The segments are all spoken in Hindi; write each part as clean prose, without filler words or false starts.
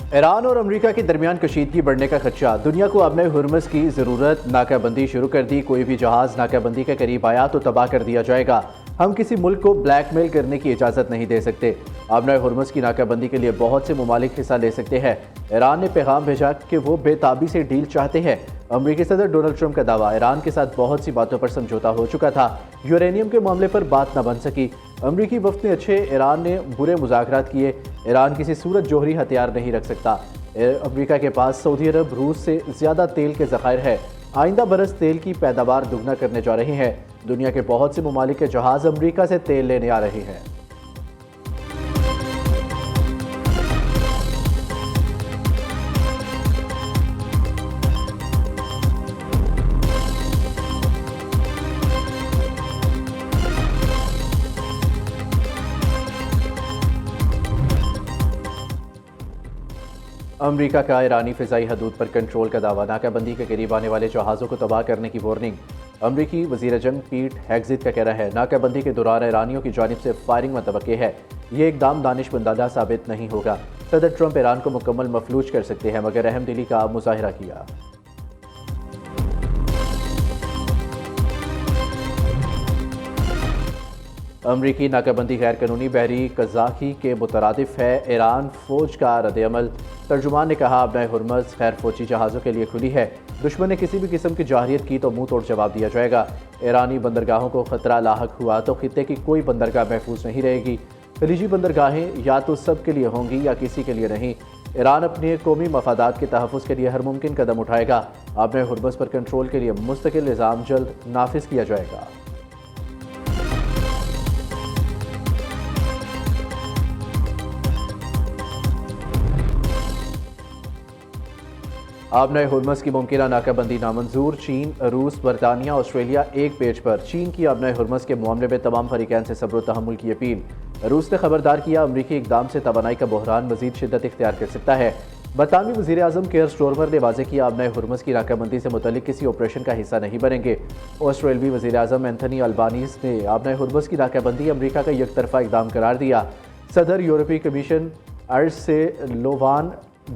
ईरान और अमेरिका के दरमियान कशीदगी बढ़ने का खदशा। दुनिया को अब नए हुर्मुज़ की ज़रूरत। नाकाबंदी शुरू कर दी। कोई भी जहाज़ नाकाबंदी के करीब आया तो तबाह कर दिया जाएगा। हम किसी मुल्क को ब्लैकमेल करने की इजाज़त नहीं दे सकते। अब नए हुर्मुज़ की नाकाबंदी के लिए बहुत से ममालिक हिस्सा ले सकते हैं। ईरान ने पैगाम भेजा कि वो बेताबी से डील चाहते हैं। अमेरिकी सदर डोनाल्ड ट्रंप का दावा, ईरान के साथ बहुत सी बातों पर समझौता हो चुका था, यूरेनियम के मामले पर बात न बन सकी। अमेरिकी वफ्द ने अच्छे, ईरान ने बुरे मुज़ाकरात किए। ईरान किसी सूरत जोहरी हथियार नहीं रख सकता। अमेरिका के पास सऊदी अरब, रूस से ज़्यादा तेल के ज़खायर है। आइंदा बरस तेल की पैदावार दुगना करने जा रही हैं। दुनिया के बहुत से ममालिक के जहाज़ अमेरिका से तेल लेने आ रहे हैं। अमेरिका का ईरानी फ़िज़ाई हदूद पर कंट्रोल का दावा, नाकाबंदी के करीब आने वाले जहाज़ों को तबाह करने की वार्निंग। अमेरिकी वज़ीर जंग पीट हेग्ज़िट का कहना है, नाकाबंदी के दौरान ईरानियों की जानिब से फायरिंग मतवक्के है। ये इक़दाम दानिशमंदाना साबित नहीं होगा। सदर ट्रंप ईरान को मुकम्मल मफलूज कर सकते हैं, मगर अहम दिली का मुजाहिरा किया। अमरीकी नाकाबंदी गैर कानूनी बहरी कज़ाकी के मुतरादिफ है। ईरान फ़ौज का रद्द-ए-अमल। तर्जुमान ने कहा, अब नए हुर्मुज़ खैर फ़ौजी जहाज़ों के लिए खुली है। दुश्मन ने किसी भी किस्म की जाहिरियत की तो मुंह तोड़ जवाब दिया जाएगा। ईरानी बंदरगाहों को ख़तरा लाहक हुआ तो खित्ते की कोई बंदरगाह महफूज नहीं रहेगी। खलीजी बंदरगाहें या तो सब के लिए होंगी या किसी के लिए नहीं। ईरान अपने कौमी मफादात के तहफ़्फ़ुज़ के लिए हर मुमकिन कदम उठाएगा। अब नए हुर्मुज़ पर कंट्रोल के लिए मुस्तकिल निज़ाम जल्द नाफिज किया जाएगा। अब नए हुर्मुज़ की मुमकिन नाकाबंदी नामंजूर। चीन, रूस, बरतानिया, ऑस्ट्रेलिया एक पेज पर। चीन की अब नए हुर्मुज़ के मामले में तमाम फरीकैन से सब्र तहम्मुल की अपील। रूस ने खबरदार किया, अमरीकी इक़दाम से तवानाई का बहरान मज़ीद शिद्दत इख्तियार कर सकता है। बरतानवी वज़ीर आज़म केयर स्टोरमर ने वाज़ेह किया, अब नए हुर्मुज़ की नाकाबंदी से मुतल्लिक किसी ऑपरेशन का हिस्सा नहीं बनेंगे। ऑस्ट्रेलवी वज़ीर आज़म एंथनी अल्बानीज़ ने अब नए हुर्मुज़ की नाकाबंदी अमरीका का यकतरफा इक़दाम करार दिया। सदर यूरोपीय कमीशन अर्से लोवान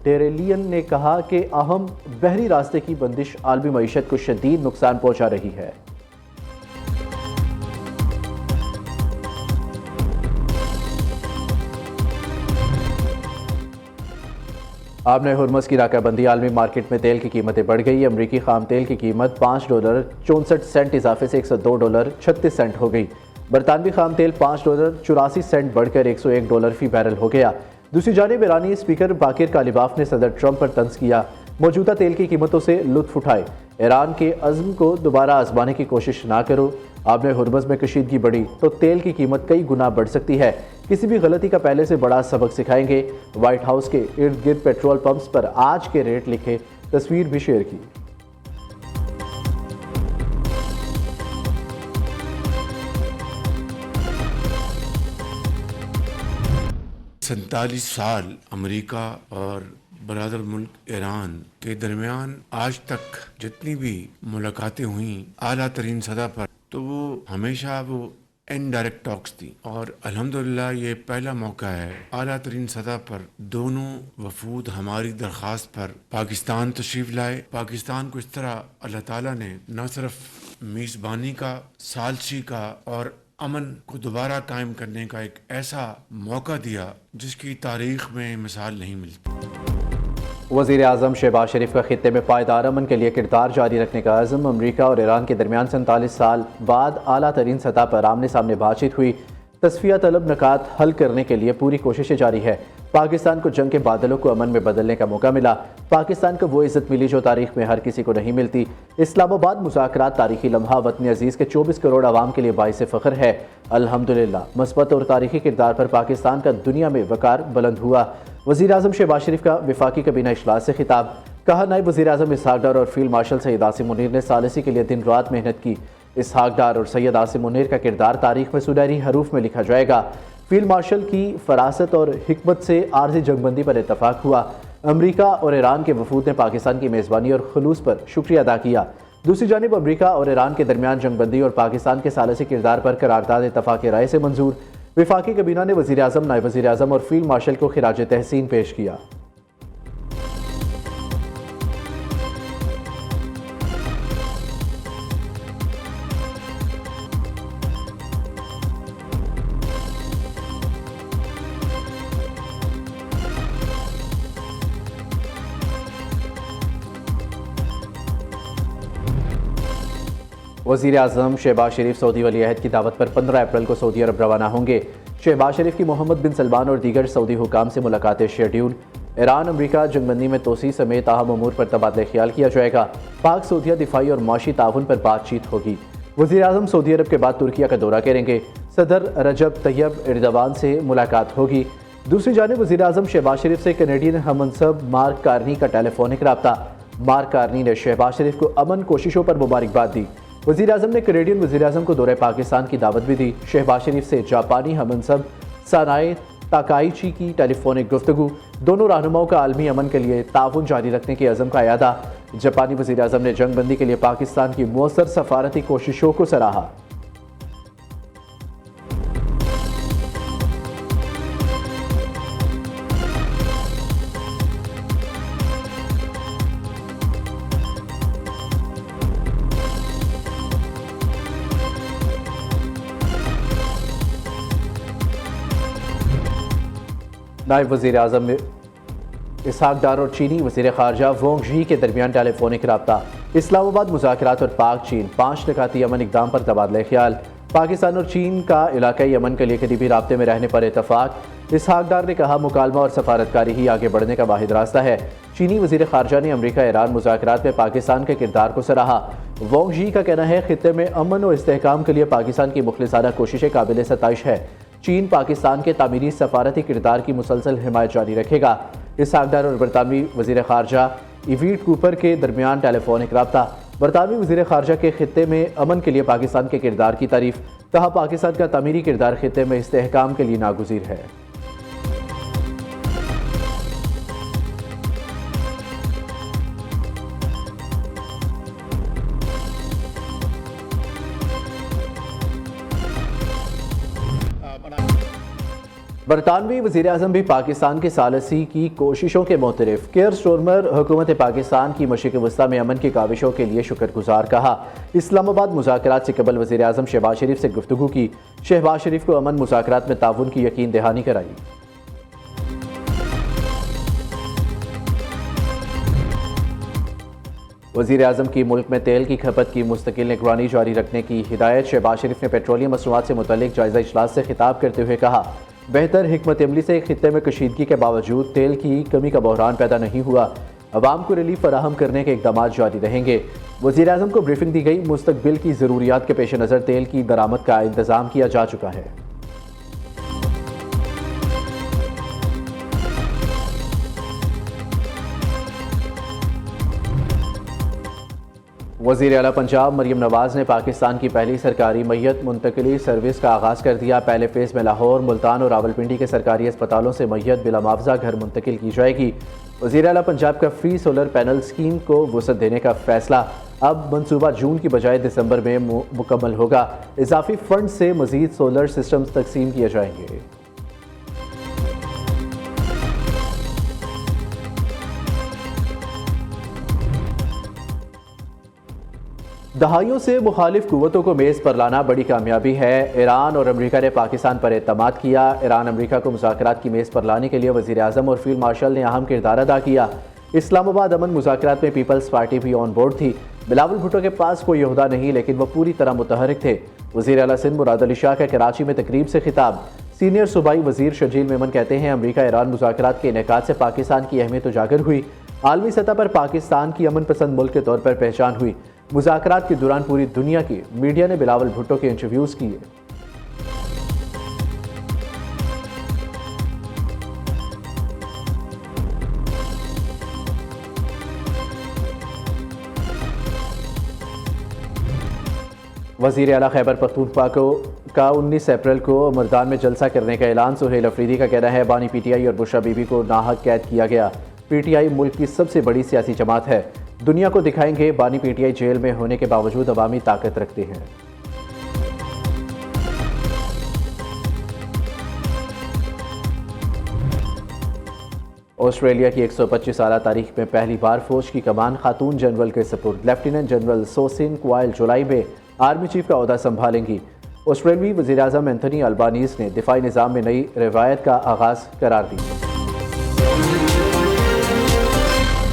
डेरेलियन ने कहा कि अहम बहरी रास्ते की बंदिश आलमी मईशत को शदीद नुकसान पहुंचा रही है। अब नए हुर्मुज़ की नाकाबंदी, आलमी मार्केट में तेल की कीमतें बढ़ गई। अमरीकी खाम तेल की कीमत $5.64 इजाफे से $102.36 हो गई। बरतानवी खाम तेल $5.84 बढ़कर $101 फी बैरल हो गया। दूसरी जानिब ईरानी स्पीकर बाकिर कालिबाफ ने सदर ट्रंप पर तंज किया, मौजूदा तेल की कीमतों से लुत्फ उठाए। ईरान के अज़्म को दोबारा आजमाने की कोशिश ना करो। आपने हुर्मुज़ में कशीदगी बढ़ी तो तेल की कीमत कई गुना बढ़ सकती है। किसी भी गलती का पहले से बड़ा सबक सिखाएंगे। व्हाइट हाउस के इर्द गिर्द पेट्रोल पंप्स पर आज के रेट लिखे, तस्वीर भी शेयर की। 47 साल अमेरिका और बरादर मुल्क ईरान के दरमियान आज तक जितनी भी मुलाकातें हुई आला तरीन सतह पर, तो वो हमेशा वो इनडायरेक्ट टॉक्स थी। और अल्हम्दुलिल्लाह ये पहला मौका है आला तरीन सतह पर दोनों वफूद हमारी दरख्वास्त पर पाकिस्तान तशरीफ लाए। पाकिस्तान को इस तरह अल्लाह ताला ने न सिर्फ मेज़बानी का, सालसी का और अमन को दोबारा कायम करने का एक ऐसा मौका दिया जिसकी तारीख में मिसाल नहीं मिलती। वज़ीर आज़म शहबाज शरीफ का खित्ते में पायदार अमन के लिए किरदार जारी रखने का अज़्म। अमरीका और ईरान के दरमियान 47 साल बाद आला तरीन सतह पर आमने सामने बातचीत हुई। तस्फिया तलब नकात हल करने के लिए पूरी कोशिशें जारी है। पाकिस्तान को जंग के बादलों को अमन में बदलने का मौका मिला। पाकिस्तान को वो इज़्ज़त मिली जो तारीख में हर किसी को नहीं मिलती। इस्लामाबाद मुज़ाकरात तारीखी लम्हा, वतन अजीज़ के 24 करोड़ आवाम के लिए बाइस फ़ख्र है। अल्हम्दुलिल्लाह मस्बत और तारीखी किरदार पर पाकिस्तान का दुनिया में वकार बुलंद हुआ। वज़ीर आज़म शहबाज शरीफ का वफाकी काबीना इजलास से खिताब। कहा, नायब वज़ीर आज़म इसहाक डार और फील्ड मार्शल सैयद आसिम मुनीर ने सालिसी के लिए दिन रात मेहनत की। इसहाक डार और सैयद आसिम मुनीर का किरदार तारीख में सुनहरी हरूफ में लिखा जाएगा। फील्ड मार्शल की फरासत और हिकमत से आर्जी जंगबंदी पर इत्तफाक हुआ। अमरीका और ईरान के वफूद ने पाकिस्तान की मेज़बानी और खुलूस पर शुक्रिया अदा किया। दूसरी जानिब अमरीका और ईरान के दरमियान जंगबंदी और पाकिस्तान के सालिसी किरदार पर करारदाद इत्तफाक राय से मंजूर। वफाकी काबीना ने वज़ीर आज़म, नायब वज़ीर आज़म और फील्ड मार्शल को खिराज तहसीन पेश किया। वज़ीर आज़म शहबाज शरीफ सऊदी वली अहद की दावत पर 15 अप्रैल को सऊदी अरब रवाना होंगे। शहबाज शरीफ की मोहम्मद बिन सलमान और दीगर सऊदी हुकाम से मुलाकातें शेड्यूल। ईरान अमरीका जंगबंदी में तोसी समेत अहम अमूर पर तबादला ख्याल किया जाएगा। पाक सऊदिया दिफाई और माशी ताउन पर बातचीत होगी। वज़ीर आज़म सऊदी अरब के बाद तुर्किया का दौरा करेंगे। सदर रजब तैयब एर्दोगान से मुलाकात होगी। दूसरी जानिब वज़ीर आज़म शहबाज शरीफ से कैनेडियन हममनसब मार्क कार्नी का टेलीफोनिक रब्ता। मार्क कार्नी ने शहबाज शरीफ को अमन कोशिशों पर मुबारकबाद दी। वज़ीर आज़म ने कैनेडियन वज़ीर आज़म को दौरे पाकिस्तान की दावत भी दी। शहबाज शरीफ से जापानी हममनसब सानाए ताकाइची की टेलीफोनिक गुफ्तगू। दोनों रहनुमाओं का आलमी अमन के लिए ताउन जारी रखने के अज़म का अयादा। जापानी वज़ीर आज़म ने जंगबंदी के लिए पाकिस्तान की मौसर सफारती कोशिशों को सराहा। नायब वज़ीर आज़म इसहाक डार और चीनी वज़ीर ख़ारजा वोंग ज़ी के दरमियान टेलीफोनिक रब्ता। इस्लामाबाद मुज़ाकरात और पाक चीन 5 निकाती अमन इक़दाम पर तबादला ख्याल। पाकिस्तान और चीन का इलाकाई अमन के लिए करीबी राब्ते में रहने पर इतफ़ाक़। इसहाक डार ने कहा मुकालमा और सफारतकारी ही आगे बढ़ने का वाहिद रास्ता है। चीनी वज़ीर ख़ारजा ने अमरीका ईरान मुज़ाकरात में पाकिस्तान के किरदार को सराहा। वोंग ज़ी का कहना है खित्ते में अमन और इस्तेहकाम के लिए पाकिस्तान की मुखलिसाना कोशिशें काबिल सताइश है। चीन पाकिस्तान के तामीरी सफारती किरदार की मुसलसल हिमायत जारी रखेगा। इसहाक डार और बरतानवी वज़ीर ख़ारजा इवीट कूपर के दरमियान टेलीफोनिक रब्ता। बरतानवी वज़ीर ख़ारजा के खित्ते में अमन के लिए पाकिस्तान के किरदार की तारीफ। कहा पाकिस्तान का तामीरी किरदार खित्ते में इस्तेहकाम के लिए नागुज़ीर है। बरतानवी वज़ीर आज़म भी पाकिस्तान के सालसी की कोशिशों के मोतरफ। केयर स्टोरमर हुकूमत पाकिस्तान की मशरिक़ वस्ता में अमन की काविशों के लिए शुक्रगुजार कहा। इस्लामाबाद मुज़ाकरात से कबल वज़ीर आज़म शहबाज शरीफ से गुफ्तगू की। शहबाज शरीफ को अमन मुज़ाकरात में ताउन की यकीन दहानी कराई। वज़ीर आज़म की मुल्क में तेल की खपत की मुस्तकिल निगरानी जारी रखने की हिदायत। शहबाज शरीफ ने पेट्रोलियम मसनूआत से मुतल्लिक जायज़ा इजलास से खिताब करते हुए कहा बेहतर हिकमत अमली से खित्ते में कशीदगी के बावजूद तेल की कमी का बहरान पैदा नहीं हुआ। अवाम को रिलीफ फराहम करने के इक़दाम जारी रहेंगे। वज़ीर आज़म को ब्रीफिंग दी गई। मुस्तकबिल की ज़रूरियात के पेश नज़र तेल की दरामद का इंतज़ाम किया जा चुका है। वज़ीर आला पंजाब मरियम नवाज़ ने पाकिस्तान की पहली सरकारी मैयत मुंतकली सर्विस का आगाज़ कर दिया। पहले फेज़ में लाहौर, मुल्तान और रावलपिंडी के सरकारी अस्पतालों से मैयत बिला मुआवजा घर मुंतकिल की जाएगी। वज़ीर आला पंजाब का फ्री सोलर पैनल स्कीम को वसअत देने का फैसला। अब मनसूबा जून की बजाय दिसंबर में मुकम्मल होगा। इजाफी फंड से मज़ीद सोलर सिस्टम्स तकसीम किए जाएंगे। दहाइयों से मुखालिफ कुव्वतों को मेज़ पर लाना बड़ी कामयाबी है। ईरान और अमरीका ने पाकिस्तान पर एतमाद किया। ईरान अमरीका को मुज़ाकरात की मेज़ पर लाने के लिए वज़ीर आज़म और फील्ड मार्शल ने अहम किरदार अदा किया। इस्लामाबाद अमन मुज़ाकरात में पीपल्स पार्टी भी ऑन बोर्ड थी। बिलावल भुट्टो के पास कोई ओहदा नहीं, लेकिन वह पूरी तरह मुतहरिक थे। वज़ीर आला सिंध मुराद अली शाह का कराची में तकरीब से खिताब। सीनियर सूबाई वज़ीर शर्जील मेमन कहते हैं अमरीका ईरान मुज़ाकरात के इनेकाद से पाकिस्तान की अहमियत उजागर हुई। आलमी सतह पर पाकिस्तान की अमन पसंद मुल्क के तौर पर पहचान हुई। मुज़ाकरात के दौरान पूरी दुनिया की मीडिया ने बिलावल भुट्टो के इंटरव्यूज़ किए। वज़ीर आला खैबर पख्तूनख्वा का 19 अप्रैल को मर्दान में जलसा करने का ऐलान। सुहेल अफरीदी का कहना है बानी PTI और बुशरा बीबी को नाहक कैद किया गया। PTI मुल्क की सबसे बड़ी सियासी जमात है। दुनिया को दिखाएंगे बानी PTI जेल में होने के बावजूद अवामी ताकत रखते हैं। ऑस्ट्रेलिया की 125 साल तारीख में पहली बार फौज की कमान खातून जनरल के सपुर्द। लेफ्टिनेंट जनरल सोसिन क्वाइल जुलाई में आर्मी चीफ का ओहदा संभालेंगी। ऑस्ट्रेलियाई वज़ीर आज़म एंथनी अल्बानीज़ ने दिफाई निज़ाम में नई रिवायत का आगाज़ करार दी।